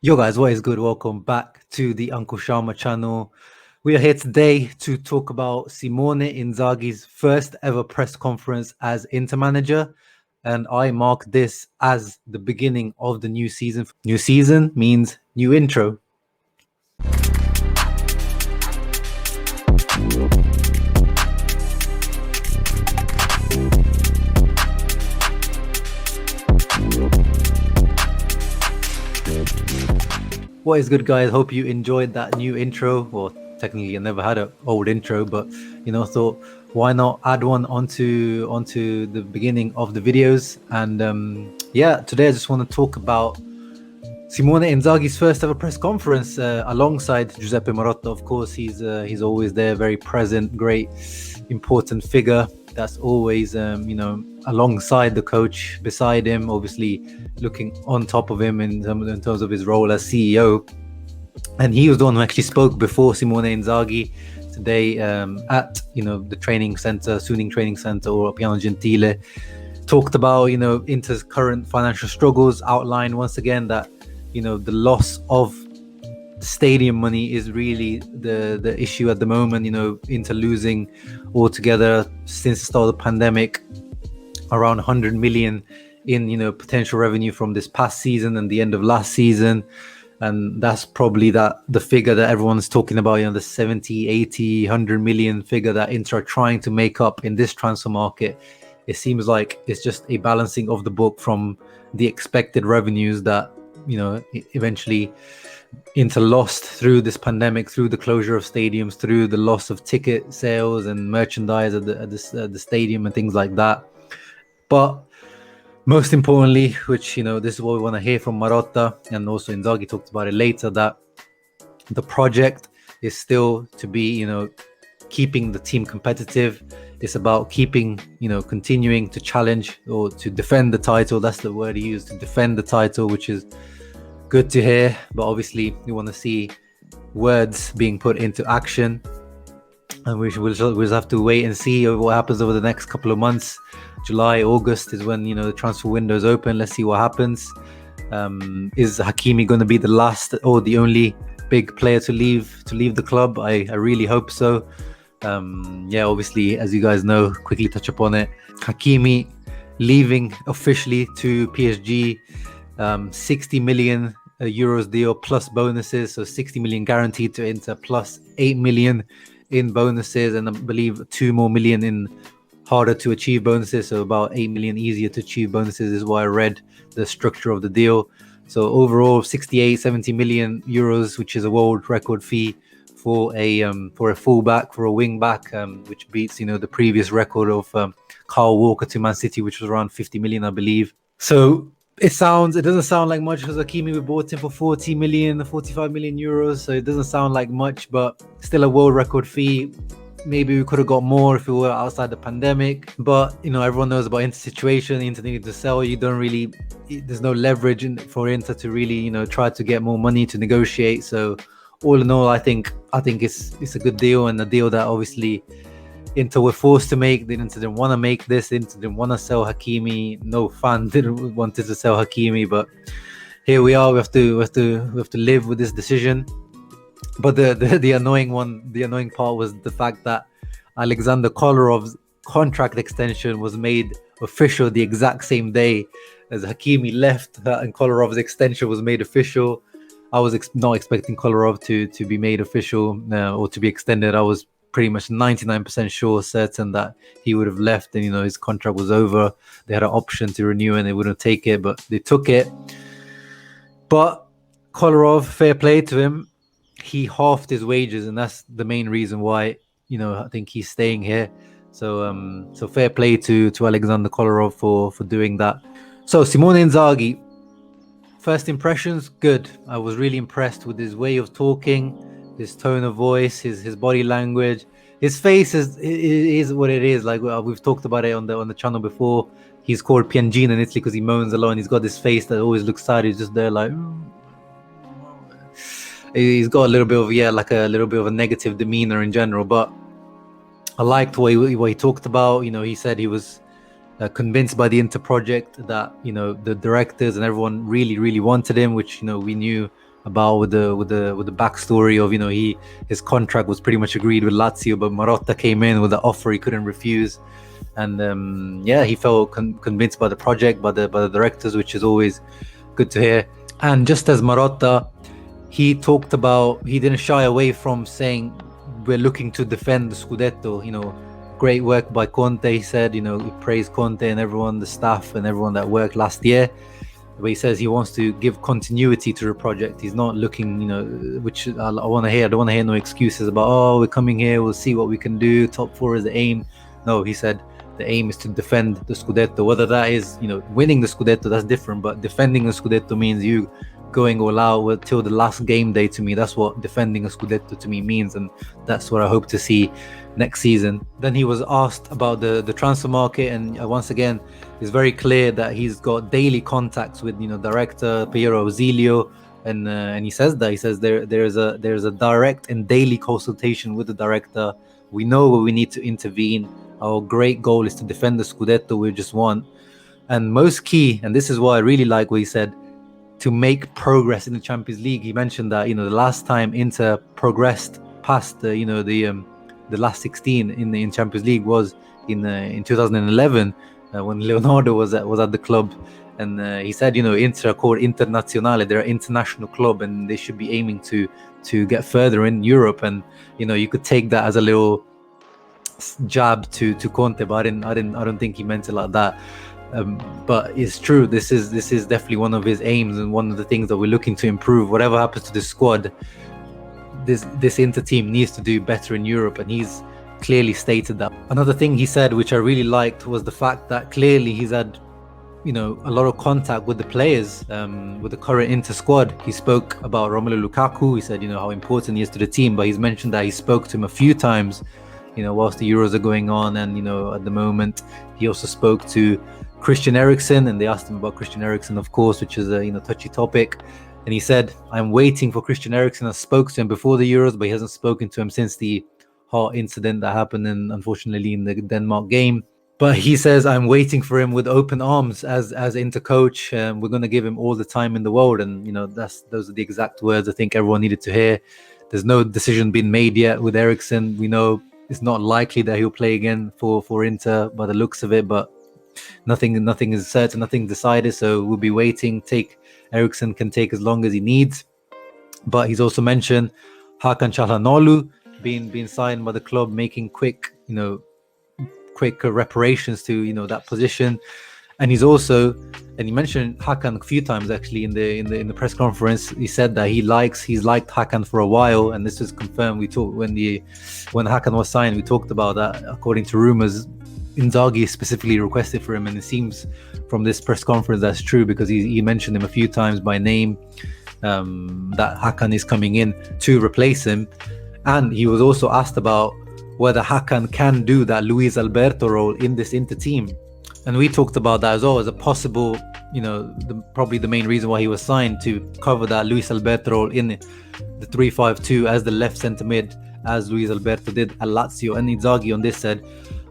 Yo guys, what is good? Welcome back to the Uncle Sharma channel. We are here today to talk about Simone Inzaghi's first ever press conference as Inter manager, and I mark this as the beginning of the new season. New season means new intro. What is good, guys? Hope you enjoyed that new intro. Well, technically I never had an old intro, but thought why not add one onto the beginning of the videos. And today I just want to talk about Simone Inzaghi's first ever press conference alongside Giuseppe Marotta. Of course, he's always there, very present, great, important figure that's always alongside the coach, beside him, obviously looking on top of him in terms of his role as CEO. And he was the one who actually spoke before Simone Inzaghi today at the training center, Suning Training Center, or Piano Gentile. Talked about Inter's current financial struggles, outlined once again that the loss of stadium money is really the issue at the moment. Inter losing altogether since the start of the pandemic around 100 million in potential revenue from this past season and the end of last season. And that's probably the figure that everyone's talking about, the 70, 80, 100 million figure that Inter are trying to make up in this transfer market. It seems like it's just a balancing of the book from the expected revenues that eventually Inter lost through this pandemic, through the closure of stadiums, through the loss of ticket sales and merchandise at the stadium and things like that. But most importantly, which this is what we want to hear from Marotta, and also Inzaghi talked about it later, that the project is still to be keeping the team competitive. It's about keeping continuing to challenge or to defend the title. That's the word he used, to defend the title, which is good to hear. But obviously we want to see words being put into action, and we'll just have to wait and see what happens over the next couple of months. July, August is when the transfer window is open. Let's see what happens. Is Hakimi going to be the last or the only big player to leave the club? I really hope so. Obviously, as you guys know, quickly touch upon it, Hakimi leaving officially to PSG, 60 million euros deal plus bonuses, so 60 million guaranteed to Inter plus 8 million in bonuses, and I believe 2 more million in harder to achieve bonuses, so about 8 million easier to achieve bonuses is what I read the structure of the deal. So overall 70 million euros, which is a world record fee for a fullback, for a wing back, which beats the previous record of Kyle Walker to Man City, which was around 50 million, I believe. So it doesn't sound like much, because Hakimi, we bought him for 45 million euros, so it doesn't sound like much, but still a world record fee. Maybe we could have got more if we were outside the pandemic, but everyone knows about Inter's situation. Inter needed to sell. There's no leverage for Inter to really try to get more money to negotiate. So all in all, I think it's a good deal, and a deal that obviously Inter were forced to make. Inter didn't want to make this. Inter didn't want to sell Hakimi. No fan didn't want to sell Hakimi, but here we are. We have to live with this decision. But the annoying part was the fact that Alexander Kolarov's contract extension was made official the exact same day as Hakimi left, and Kolarov's extension was made official. I was not expecting Kolarov to be made official or to be extended. I was pretty much 99% certain that he would have left, and his contract was over. They had an option to renew and they wouldn't take it, but they took it. But Kolarov, fair play to him, he halved his wages, and that's the main reason why I think he's staying here. So fair play to Alexander Kolarov for doing that. So Simone Inzaghi, first impressions, good. I was really impressed with his way of talking, his tone of voice, his body language. His face is what it is. Like we've talked about it on the channel before. He's called Piangino in Italy because he moans a lot, and he's got this face that always looks sad. He's just there like. He's got a little bit of a negative demeanor in general, but I liked what he talked about. He said he was convinced by the Inter project, that the directors and everyone really wanted him, which we knew about with the backstory of, his contract was pretty much agreed with Lazio, but Marotta came in with an offer he couldn't refuse. And he felt convinced by the project, by the directors, which is always good to hear. And just as Marotta, he talked about, he didn't shy away from saying we're looking to defend the Scudetto. Great work by Conte, he said. He praised Conte and everyone, the staff and everyone that worked last year. But he says he wants to give continuity to the project. He's not looking, which I want to hear. I don't want to hear no excuses about, oh, we're coming here, we'll see what we can do. Top 4 is the aim. No, he said the aim is to defend the Scudetto. Whether that is, winning the Scudetto, that's different. But defending the Scudetto means you going all out till the last game day. To me, that's what defending a Scudetto to me means, and that's what I hope to see next season. Then he was asked about the transfer market, and once again, it's very clear that he's got daily contacts with director Piero Ausilio, and he says there's a direct and daily consultation with the director. We know where we need to intervene. Our great goal is to defend the Scudetto we just won, and most key, and this is what I really like what he said, to make progress in the Champions League. He mentioned that the last time Inter progressed past the last 16 in Champions League was in 2011 when Leonardo was at the club, and he said Inter are called Internazionale, they're an international club, and they should be aiming to get further in Europe. And you could take that as a little jab to Conte, but I don't think he meant it like that. But it's true. This is definitely one of his aims and one of the things that we're looking to improve. Whatever happens to the squad, this Inter team needs to do better in Europe, and he's clearly stated that. Another thing he said, which I really liked, was the fact that clearly he's had a lot of contact with the players, with the current Inter squad. He spoke about Romelu Lukaku. He said how important he is to the team, but he's mentioned that he spoke to him a few times whilst the Euros are going on, and at the moment he also spoke to Christian Eriksen, and they asked him about Christian Eriksen, of course, which is a touchy topic. And he said, I'm waiting for Christian Eriksen. I spoke to him before the Euros, but he hasn't spoken to him since the heart incident that happened unfortunately in the Denmark game. But he says, I'm waiting for him with open arms as Inter coach. We're going to give him all the time in the world. And those are the exact words I think everyone needed to hear. There's no decision been made yet with Eriksen. We know it's not likely that he'll play again for Inter by the looks of it, but nothing is certain, nothing decided, so we'll be waiting. Eriksen can take as long as he needs. But he's also mentioned Hakan Çalhanoğlu being signed by the club, making quick reparations to that position. And he mentioned Hakan a few times actually in the press conference. He said that he's liked Hakan for a while, and this was confirmed. We talked when Hakan was signed, we talked about that. According to rumors, Inzaghi specifically requested for him, and it seems from this press conference that's true, because he mentioned him a few times by name, that Hakan is coming in to replace him. And he was also asked about whether Hakan can do that Luis Alberto role in this Inter team, and we talked about that as well as a possible, probably the main reason why he was signed, to cover that Luis Alberto role in the 3-5-2 as the left centre mid, as Luis Alberto did at Lazio. And Inzaghi on this said,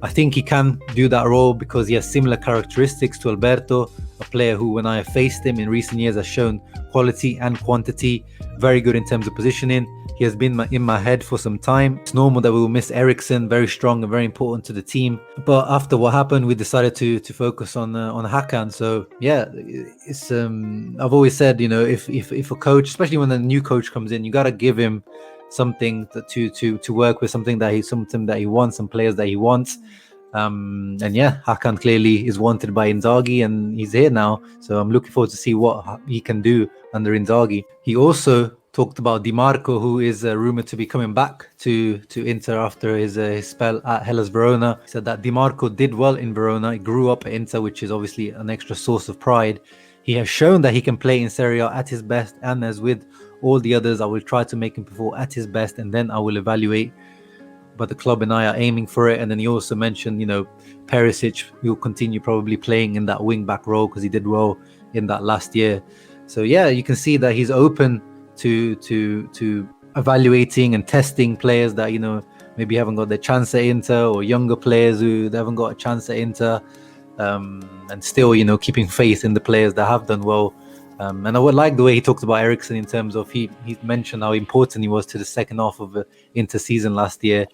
I think he can do that role because he has similar characteristics to Alberto, a player who, when I have faced him in recent years, has shown quality and quantity, very good in terms of positioning. He has been in my head for some time. It's normal that we will miss Eriksen, very strong and very important to the team. But after what happened, we decided to focus on Hakan. So yeah, it's I've always said, if a coach, especially when a new coach comes in, you gotta give him something to work with, something that he wants, some players that he wants. And yeah, Hakan clearly is wanted by Inzaghi, and he's here now. So I'm looking forward to see what he can do under Inzaghi. He also talked about Di Marco, who is rumored to be coming back to Inter after his spell at Hellas Verona. He said that Di Marco did well in Verona. He grew up at Inter, which is obviously an extra source of pride. He has shown that he can play in Serie A at his best, and as with all the others, I will try to make him perform at his best, and then I will evaluate. But the club and I are aiming for it. And then he also mentioned, Perisic will continue probably playing in that wing back role because he did well in that last year. So yeah, you can see that he's open to evaluating and testing players that maybe haven't got their chance at Inter, or younger players who haven't got a chance at Inter, and still keeping faith in the players that have done well And I would like the way he talked about Eriksen in terms of he mentioned how important he was to the second half of the Inter season last year,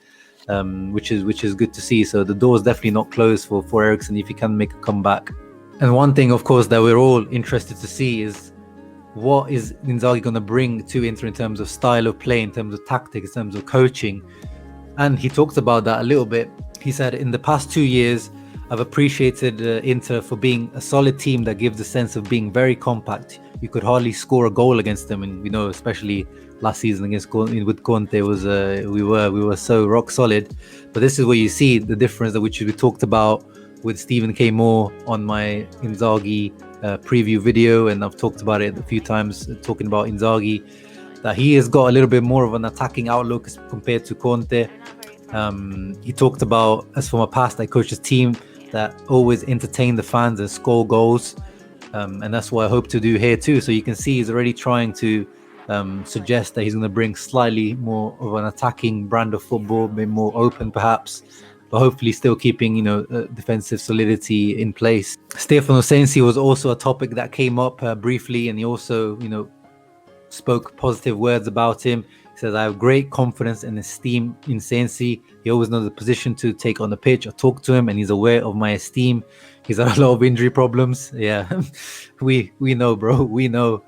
which is good to see. So the door is definitely not closed for Eriksen if he can make a comeback. And one thing, of course, that we're all interested to see is what is Inzaghi going to bring to Inter in terms of style of play, in terms of tactics, in terms of coaching. And he talked about that a little bit. He said, in the past 2 years, I've appreciated Inter for being a solid team that gives a sense of being very compact. You could hardly score a goal against them, and we know, especially last season against with Conte, was we were so rock solid. But this is where you see the difference, that which we talked about with Stephen K. Moore on my Inzaghi preview video, and I've talked about it a few times, talking about Inzaghi, that he has got a little bit more of an attacking outlook as compared to Conte. He talked about, as from a past, I coached a team that always entertain the fans and score goals, and that's what I hope to do here too. So you can see he's already trying to suggest that he's going to bring slightly more of an attacking brand of football, a bit more open perhaps, but hopefully still keeping, defensive solidity in place. Stefano Sensi was also a topic that came up briefly, and he also, spoke positive words about him. He says, I have great confidence and esteem in Sensi. He always knows the position to take on the pitch. I talk to him and he's aware of my esteem. He's had a lot of injury problems. Yeah, we know, bro. We know.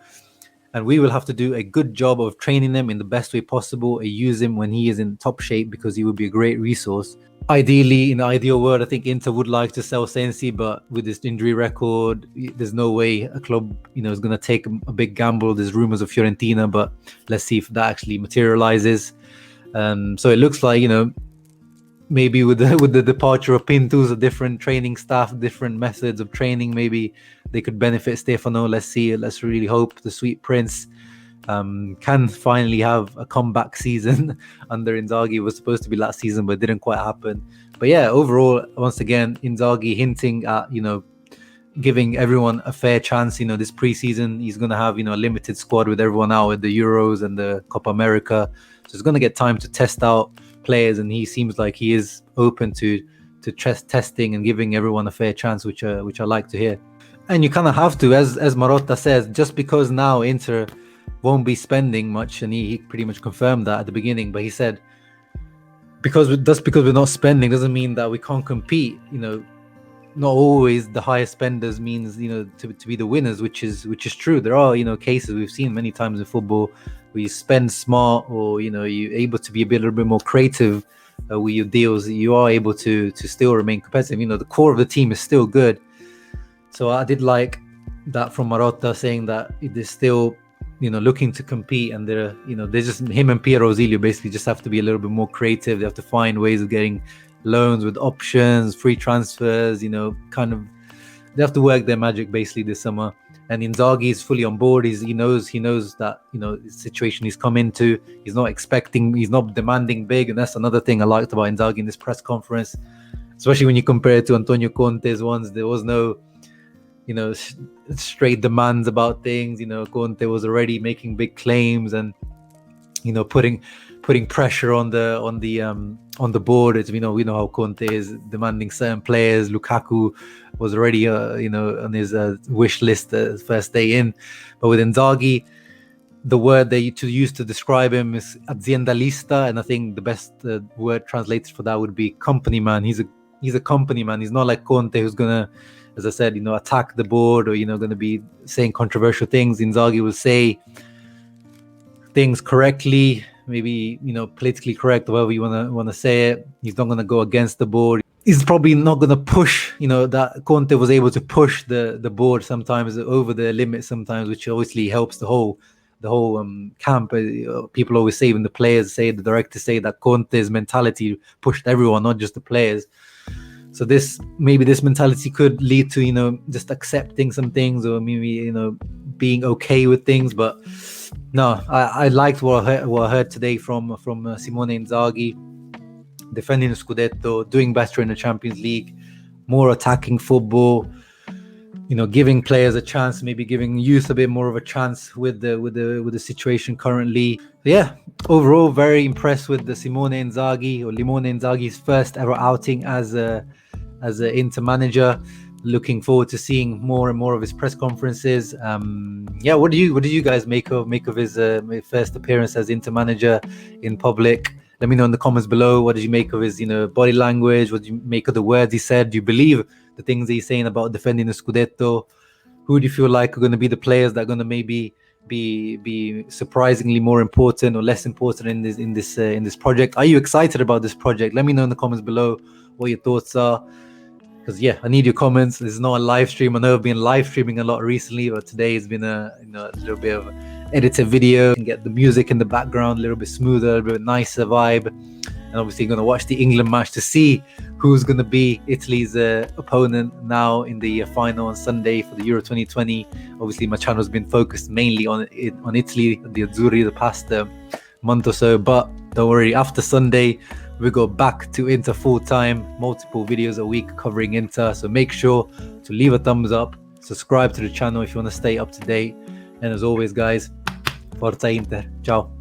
And we will have to do a good job of training him in the best way possible and use him when he is in top shape, because he will be a great resource. Ideally, in the ideal world, I think Inter would like to sell Sensi, but with this injury record, there's no way a club, is going to take a big gamble. There's rumors of Fiorentina, but let's see if that actually materializes. So it looks like, maybe with the departure of Pintus, a different training staff, different methods of training, maybe they could benefit Stefano. Let's see. Let's really hope the Sweet Prince can finally have a comeback season under Inzaghi. It was supposed to be last season, but it didn't quite happen. But yeah, overall, once again, Inzaghi hinting at, giving everyone a fair chance. This preseason, he's going to have, a limited squad with everyone out at the Euros and the Copa America. So he's going to get time to test out players, and he seems like he is open to testing and giving everyone a fair chance, which I like to hear. And you kind of have to, as Marotta says, just because now Inter won't be spending much, and he pretty much confirmed that at the beginning, but he said because we're not spending doesn't mean that we can't compete. Not always the highest spenders means to be the winners, which is true. There are cases we've seen many times in football where you spend smart, or you're able to be a little bit more creative with your deals. You are able to still remain competitive. The core of the team is still good. So I did like that from Marotta, saying that they're still looking to compete, and they're just him and Piero Zilio basically just have to be a little bit more creative. They have to find ways of getting loans with options, free transfers, they have to work their magic basically this summer. And Inzaghi is fully on board. He knows that the situation he's come into, he's not demanding big, and that's another thing I liked about Inzaghi in this press conference, especially when you compare it to Antonio Conte's ones. There was no straight demands about things. Conte was already making big claims and putting pressure on the board. It's we know how Conte is demanding certain players. Lukaku was already on his wish list first day in. But with Inzaghi, the word they used to describe him is aziendalista, and I think the best word translated for that would be company man. He's a company man. He's not like Conte, who's gonna, as I said, attack the board, or going to be saying controversial things. Inzaghi will say things correctly, maybe politically correct, however you want to say it. He's not going to go against the board. He's probably not going to push, that Conte was able to push the board sometimes over the limit sometimes, which obviously helps the whole camp. People always say, when the players say, the directors say, that Conte's mentality pushed everyone, not just the players. So this mentality could lead to just accepting some things, or maybe being okay with things. But no, I liked what I heard today from Simone Inzaghi, defending the Scudetto, doing better in the Champions League, more attacking football, giving players a chance, maybe giving youth a bit more of a chance with the situation currently. Yeah, overall very impressed with the Simone Inzaghi, or Limone Inzaghi's first ever outing as an Inter manager. looking forward to seeing more and more of his press conferences. Yeah, what do you guys make of his first appearance as Inter manager in public? Let me know in the comments below. What did you make of his body language? What did you make of the words he said? Do you believe the things he's saying about defending the Scudetto? Who do you feel like are going to be the players that are going to maybe be surprisingly more important or less important in this project? Are you excited about this project? Let me know in the comments below what your thoughts are. Because yeah, I need your comments. This is not a live stream. I know I've been live streaming a lot recently, but today has been a little bit of edited video and get the music in the background a little bit smoother, a little bit nicer vibe. And obviously, going to watch the England match to see who's going to be Italy's opponent now in the final on Sunday for the Euro 2020. Obviously, my channel has been focused mainly on Italy, the Azzurri, the past month or so. But don't worry, after Sunday, we go back to Inter full time, multiple videos a week covering Inter. So make sure to leave a thumbs up, subscribe to the channel if you want to stay up to date. And as always, guys, Forza Inter. Ciao.